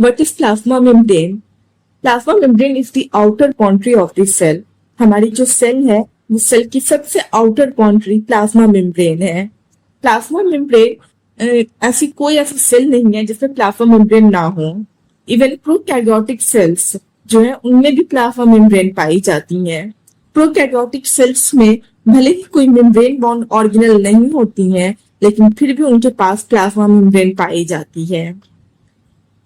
What is plasma membrane? Plasma membrane is the outer boundary of the cell. हमारी जो cell है वो cell की सबसे आउटर बाउंड्री प्लाज्मा मेम्ब्रेन है. प्लाज्मा मेम्ब्रेन ऐसी कोई ऐसी सेल नहीं है जिसमें प्लाज्मा मेम्ब्रेन ना हो. इवन प्रोकैरियोटिक सेल्स जो है उनमें भी प्लाज्मा मेम्ब्रेन पाई जाती हैं. प्रोकैरियोटिक सेल्स में भले ही कोई मेम्ब्रेन बाउंड ऑर्गेनेल नहीं होती हैं, लेकिन फिर भी उनके पास प्लाज्मा मेम्ब्रेन पाई जाती है.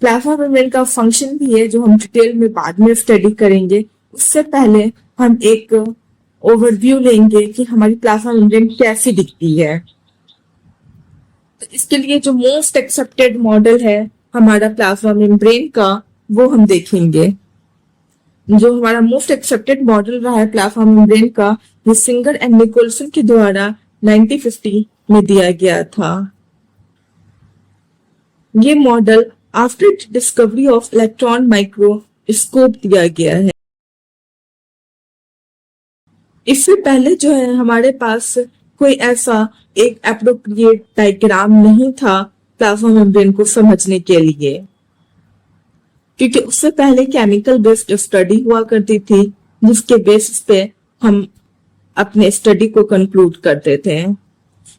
प्लाज्मा मेम्ब्रेन का फंक्शन भी है जो हम डिटेल में बाद में स्टडी करेंगे. उससे पहले हम एक ओवरव्यू लेंगे कि हमारी प्लाज्मा मेम्ब्रेन कैसी दिखती है. तो इसके लिए जो मोस्ट एक्सेप्टेड मॉडल है हमारा प्लाज्मा मेम्ब्रेन का वो हम देखेंगे. जो हमारा मोस्ट एक्सेप्टेड मॉडल रहा है प्लाज्मा मेम्ब्रेन का, ये सिंगर एंड निकोलसन के द्वारा 1950 में दिया गया था. ये model after discovery of electron microscope दिया गया है. इससे पहले जो है हमारे पास कोई ऐसा एक एप्रोप्रिएट डायग्राम नहीं था प्लाज्मा मेम्ब्रेन को समझने के लिए, क्योंकि उससे पहले केमिकल बेस्ड स्टडी हुआ करती थी जिसके बेसिस पे हम अपने स्टडी को कंक्लूड करते थे.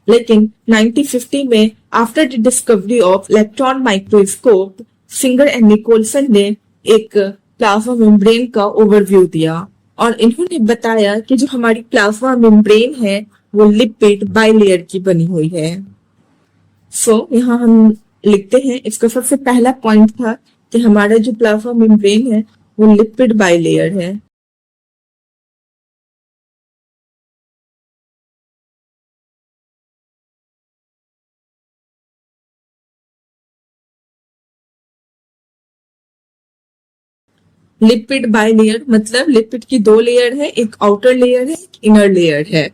लेकिन 1950 में after the discovery of electron microscope Singer and Nicolson ने एक प्लाज्मा मेम्ब्रेन का ओवरव्यू दिया और इन्होंने बताया कि जो हमारी प्लाज्मा मेम्ब्रेन है वो लिपिड बाइलेयर की बनी हुई है. यहाँ हम लिखते हैं, इसका सबसे पहला पॉइंट था कि हमारा जो प्लाज्मा मेम्ब्रेन है वो लिपिड बाइलेयर है. लिपिड बाइलेयर मतलब लिपिड की दो लेयर है, एक आउटर लेयर है, एक इनर लेयर है.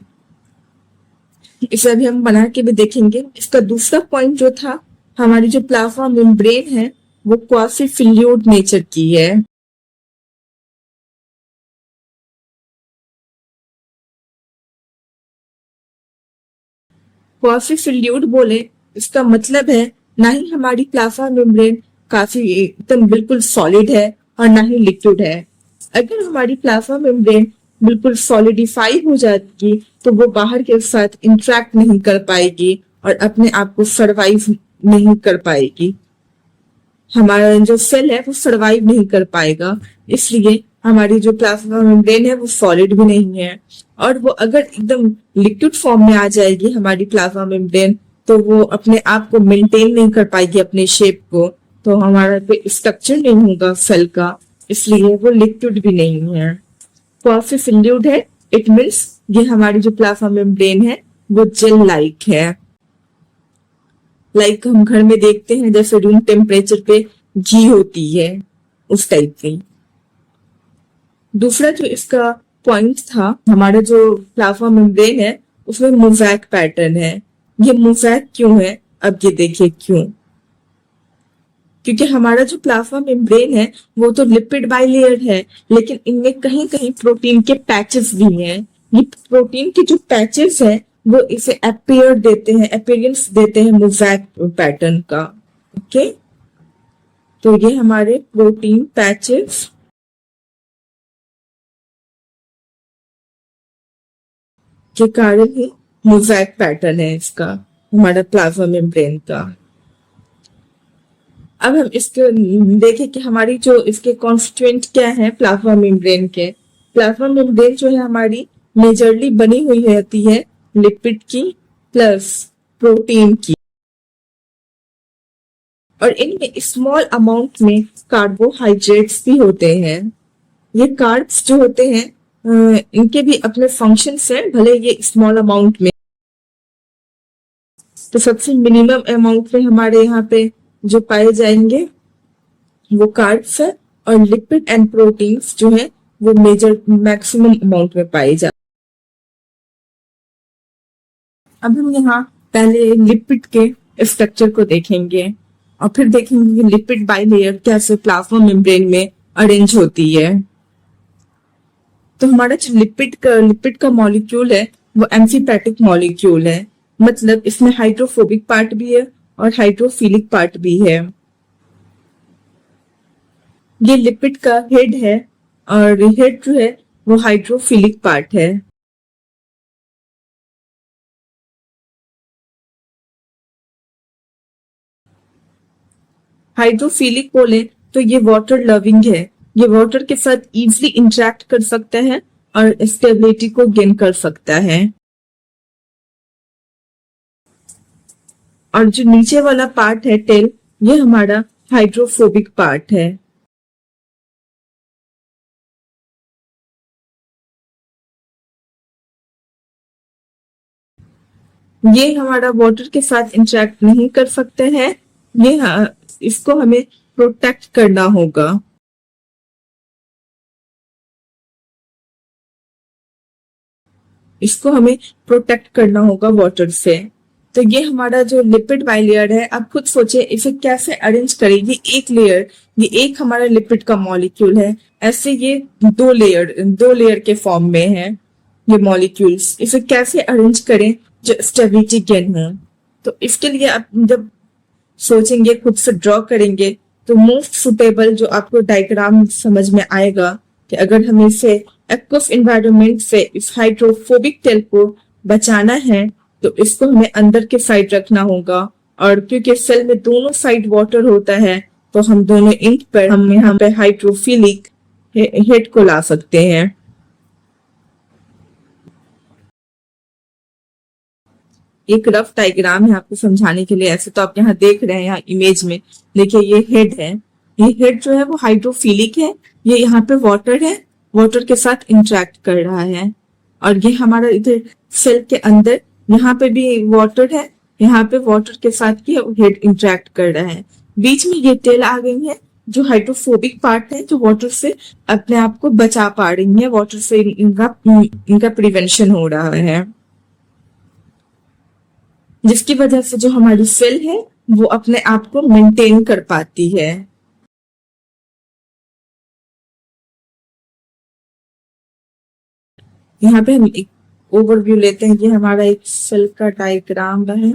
इसे अभी हम बना के भी देखेंगे. इसका दूसरा पॉइंट जो था, हमारी जो प्लाज्मा मेम्ब्रेन है वो क्वासी फ्लूइड नेचर की है. क्वासी फ्लूइड बोले इसका मतलब है ना ही हमारी प्लाज्मा मेम्ब्रेन काफी एकदम बिल्कुल सॉलिड है और ना ही लिक्विड है. अगर हमारी प्लाज्मा मेम्ब्रेन बिल्कुल सॉलिडिफाई हो जाएगी तो वो बाहर के साथ इंटरेक्ट नहीं कर पाएगी और अपने आप को सर्वाइव नहीं कर पाएगी. हमारा जो सेल है वो सर्वाइव नहीं कर पाएगा. इसलिए हमारी जो प्लाज्मा मेम्ब्रेन है वो सॉलिड भी नहीं है, और वो अगर एकदम लिक्विड फॉर्म में आ जाएगी हमारी प्लाज्मा मेम्ब्रेन तो वो अपने आप को मेंटेन नहीं कर पाएगी अपने शेप को, तो हमारा कोई स्ट्रक्चर नहीं होगा सेल का, इसलिए वो लिक्विड भी नहीं है. क्वासी फ्लूइड है, इट मीन्स ये हमारी जो प्लाज्मा मेम्ब्रेन है वो जेल लाइक है. लाइक हम घर में देखते हैं जैसे रूम टेम्परेचर पे घी होती है, उस टाइप की. दूसरा जो इसका पॉइंट था, हमारा जो प्लाज्मा मेम्ब्रेन है उसमें मोज़ैक पैटर्न है. ये मोज़ैक क्यों है, अब ये देखिए क्यों. क्योंकि हमारा जो प्लाज्मा मेम्ब्रेन है वो तो लिपिड बाइलेयर है, लेकिन इनमें कहीं कहीं प्रोटीन के पैचेस भी हैं. ये प्रोटीन के जो पैचेस हैं वो इसे अपीयरेंस देते हैं मोज़ैक पैटर्न का. ओके, तो ये हमारे प्रोटीन पैचेस के कारण ही मोज़ैक पैटर्न है इसका, हमारा प्लाज्मा मेम्ब्रेन का. अब हम इसके देखें कि हमारी जो इसके कॉन्स्टिट्यूएंट क्या है प्लाज्मा मेम्ब्रेन के. प्लाज्मा मेम्ब्रेन जो है हमारी मेजरली बनी हुई रहती है लिपिड की प्लस प्रोटीन की, और इनमें स्मॉल अमाउंट में कार्बोहाइड्रेट्स भी होते हैं. ये कार्ब्स जो होते हैं इनके भी अपने फंक्शंस हैं, भले ये स्मॉल अमाउंट में. तो सबसे मिनिमम अमाउंट में हमारे यहाँ पे जो पाए जाएंगे वो कार्ब्स है, और लिपिड एंड प्रोटीन्स जो है वो मेजर मैक्सिमम अमाउंट में पाए जाते. अब हम यहाँ पहले लिपिड के स्ट्रक्चर को देखेंगे और फिर देखेंगे कि लिपिड बाइलेयर कैसे प्लाज्मा मेम्ब्रेन में अरेंज होती है. तो हमारा जो लिपिड का मॉलिक्यूल है वो एम्फीपैथिक मॉलिक्यूल है, मतलब इसमें हाइड्रोफोबिक पार्ट भी है और हाइड्रोफिलिक पार्ट भी है. ये लिपिड का हेड है और हेड जो है वो हाइड्रोफिलिक पार्ट है। हाइड्रोफिलिक बोले तो ये वाटर लविंग है, ये वाटर के साथ इजीली इंटरेक्ट कर सकता है और स्टेबिलिटी को गेन कर सकता है। और जो नीचे वाला पार्ट है टेल, ये हमारा हाइड्रोफोबिक पार्ट है। ये हमारा वाटर के साथ इंटरेक्ट नहीं कर सकते हैं, ये इसको हमें प्रोटेक्ट करना होगा। इसको हमें प्रोटेक्ट करना होगा वाटर से। तो ये हमारा जो लिपिड बाइलेयर है, आप खुद सोचिए इसे कैसे अरेंज करें। ये एक लेयर, ये एक हमारा लिपिड का मॉलिक्यूल है, ऐसे ये दो लेयर के फॉर्म में है ये मॉलिक्यूल्स। इसे कैसे अरेंज करें जो स्टेबिलिटी गेन हो। तो इसके लिए आप जब सोचेंगे, खुद से ड्रॉ करेंगे, तो मोस्ट सुटेबल जो आपको डायग्राम समझ में आएगा कि अगर हमें इसे एक्वस एनवायरनमेंट से इस हाइड्रोफोबिक टेल को बचाना है तो इसको हमें अंदर के साइड रखना होगा। और क्योंकि सेल में दोनों साइड वाटर होता है तो हम दोनों इंट पर हम यहाँ पे हाइड्रोफिलिक हेड को ला सकते हैं। एक रफ डायग्राम है आपको समझाने के लिए, ऐसे तो आप यहाँ देख रहे हैं यहाँ इमेज में। देखिए ये हेड है, ये हेड जो है वो हाइड्रोफिलिक है, ये यहाँ पे वाटर है, वाटर के साथ इंटरेक्ट कर रहा है। और ये हमारा इधर सेल के अंदर यहाँ पे भी वाटर है, यहाँ पे वाटर के साथ ये हेड इंटरेक्ट कर रहा है। बीच में ये टेल आ गई है जो हाइड्रोफोबिक पार्ट है, जो वाटर से अपने आप को बचा पा रही है, वाटर से इनका प्रिवेंशन हो रहा है, जिसकी वजह से जो हमारी सेल है वो अपने आप को मेंटेन कर पाती है। यहाँ पे हम एक ओवरव्यू लेते हैं। ये हमारा एक सेल का डायग्राम है,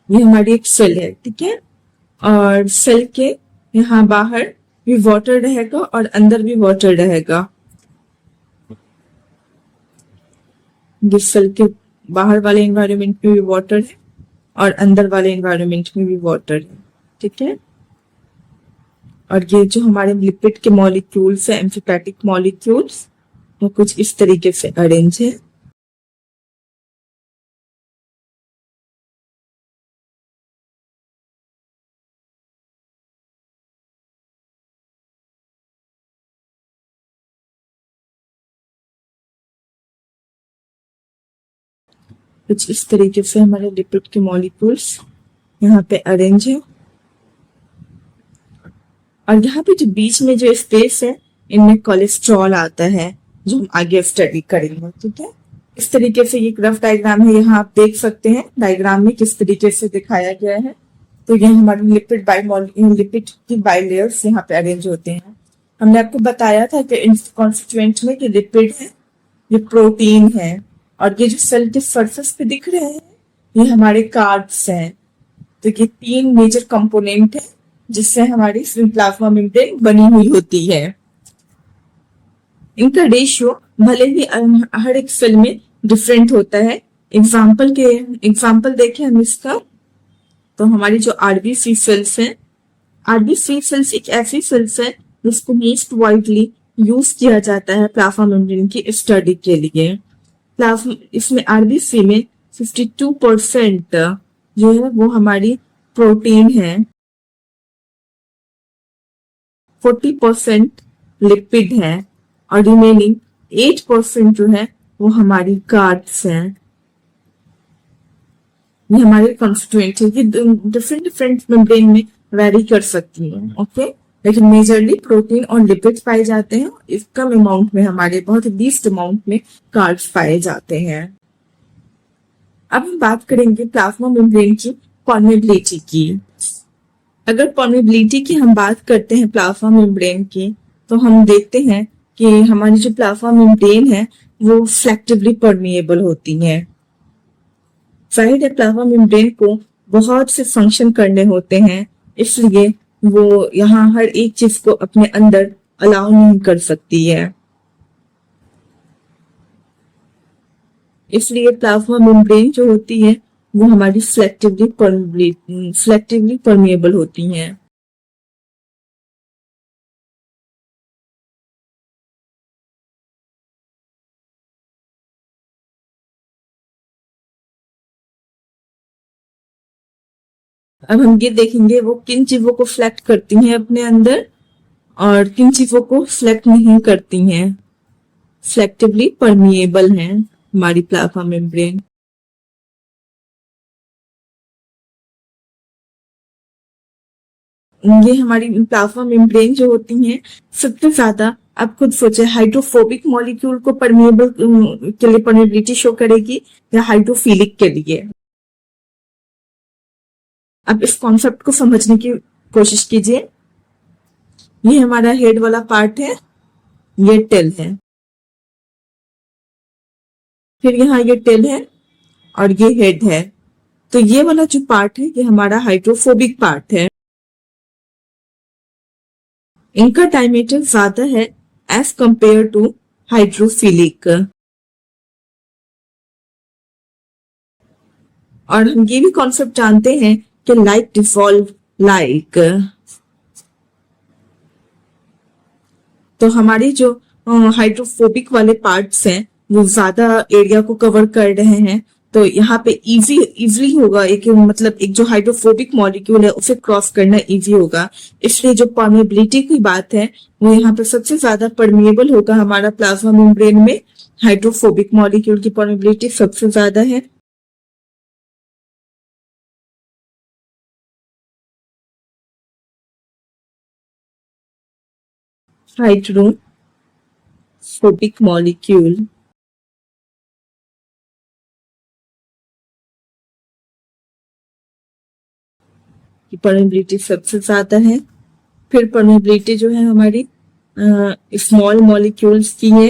ये हमारी एक सेल है, ठीक है। और सेल के यहाँ बाहर भी वाटर रहेगा और अंदर भी वाटर रहेगा। जिस सेल के बाहर वाले एनवायरनमेंट में भी वाटर है और अंदर वाले एनवायरनमेंट में भी वाटर है, ठीक है। और ये जो हमारे लिपिड के मॉलिक्यूल्स है, एम्फिपैथिक मॉलिक्यूल्स, वो कुछ इस तरीके से अरेंज है। कुछ इस तरीके से हमारे लिपिड के मॉलिक्यूल्स यहाँ पे अरेंज है। और यहाँ पे जो बीच में जो स्पेस है, इनमें कोलेस्ट्रॉल आता है, जो हम आगे स्टडी करेंगे, ठीक है। इस तरीके से ये रफ डायग्राम है, यहाँ आप देख सकते हैं डायग्राम में किस तरीके से दिखाया गया है। तो ये हमारे लिपिड की बाइलेयर्स यहाँ पे अरेंज होते हैं। हमने आपको बताया था कि इन कॉन्स्टिट्यूएंट में कि लिपिड है, ये प्रोटीन है, और ये जो सेल के सरफेस पे दिख रहे हैं ये हमारे कार्ब्स हैं। तो ये तीन मेजर कंपोनेंट है जिससे हमारी प्लाज्मा मेम्ब्रेन बनी हुई होती है। इनका रेशियो भले ही हर एक सेल में डिफरेंट होता है। एग्जाम्पल देखें हम इसका, तो हमारी जो आरबीसी सेल्स हैं, आरबीसी सेल्स एक ऐसी सेल्स है जिसको मोस्ट वाइडली यूज किया जाता है प्लाज्मा मेम्ब्रेन की स्टडी के लिए। प्लाज्मा इसमें आरबीसी में 52% जो है वो हमारी प्रोटीन है, 40% लिपिड है और रिमेनिंग 8% जो है वो हमारी कार्ब्स हैं। ये हमारे कंस्टिट्यूएंट है, ये डिफरेंट मेम्ब्रेन में वेरी कर सकती है, ओके। लेकिन मेजरली प्रोटीन और लिपिड पाए जाते हैं। इस कम अमाउंट में, हमारे बहुत लीस्ट अमाउंट में कार्ब्स पाए जाते हैं। अब हम बात करेंगे प्लाज्मा मेम्ब्रेन की परमेबिलिटी की। अगर परमेबिलिटी की हम बात करते हैं प्लाज्मा मेम्ब्रेन की, तो हम देखते हैं कि हमारी जो प्लाज्मा मेम्ब्रेन है वो फ्लेक्टिवली परमिएबल होती है। जाहिर है प्लाज्मा मेम्ब्रेन को बहुत से फंक्शन करने होते हैं, इसलिए वो यहाँ हर एक चीज को अपने अंदर अलाउ नहीं कर सकती है। इसलिए प्लाज्मा मेम्ब्रेन जो होती है वो हमारी सिलेक्टिवली परमिएबल होती हैं। अब हम ये देखेंगे वो किन चीजों को सिलेक्ट करती हैं अपने अंदर और किन चीजों को सिलेक्ट नहीं करती हैं। सिलेक्टिवली परमिएबल हैं हमारी प्लाज्मा मेम्ब्रेन। ये हमारी प्लाज्मा मेम्ब्रेन जो होती हैं सबसे ज्यादा, आप खुद सोचे, हाइड्रोफोबिक मॉलिक्यूल को परमिएबल के लिए परमिएबिलिटी शो करेगी या हाइड्रोफिलिक के लिए। अब इस कॉन्सेप्ट को समझने की कोशिश कीजिए। ये हमारा हेड वाला पार्ट है, ये टेल है, फिर यहाँ ये टेल है और ये हेड है। तो ये वाला जो पार्ट है ये हमारा हाइड्रोफोबिक पार्ट है। इनका डायमीटर ज्यादा है एज कंपेयर टू हाइड्रोफिलिक। और हम ये भी कॉन्सेप्ट जानते हैं कि लाइक डिसॉल्व लाइक। तो हमारे जो हाइड्रोफोबिक वाले पार्ट्स हैं वो ज्यादा एरिया को कवर कर रहे हैं, तो यहाँ पे इजीली होगा, एक मतलब एक जो हाइड्रोफोबिक मॉलिक्यूल है उसे क्रॉस करना इजी होगा। इसलिए जो परमिएबिलिटी की बात है वो यहाँ पे सबसे ज्यादा परमिएबल होगा हमारा प्लाज्मा मेम्ब्रेन में। हाइड्रोफोबिक मॉलिक्यूल की परमिएबिलिटी सबसे ज्यादा है। हाइड्रोफोबिक मॉलिक्यूल की परमिएबिलिटी सबसे ज्यादा है। फिर परमिएबिलिटी जो है हमारी स्मॉल मॉलिक्यूल्स की है।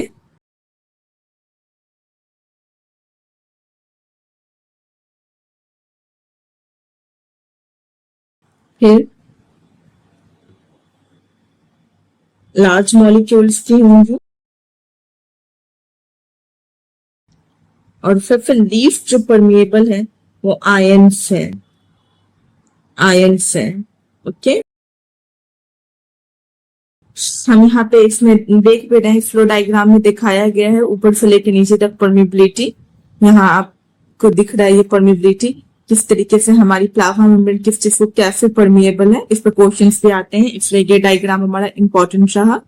फिर लार्ज मॉलिक्यूल्स की होंगी और सबसे लीस्ट जो परमिएबल है वो आयंस है। ओके, हम यहाँ पे इसमें देख भी रहे हैं, फ्लो डायग्राम में दिखाया गया है ऊपर से लेकर नीचे तक परमिएबिलिटी। यहाँ आपको दिख रहा है ये परमिएबिलिटी किस तरीके से हमारी प्लाज्मा मेम्ब्रेन किस चीज को कैसे परमिएबल है। इस पर क्वेश्चंस भी आते हैं, इसलिए ये डायग्राम हमारा इंपॉर्टेंट रहा।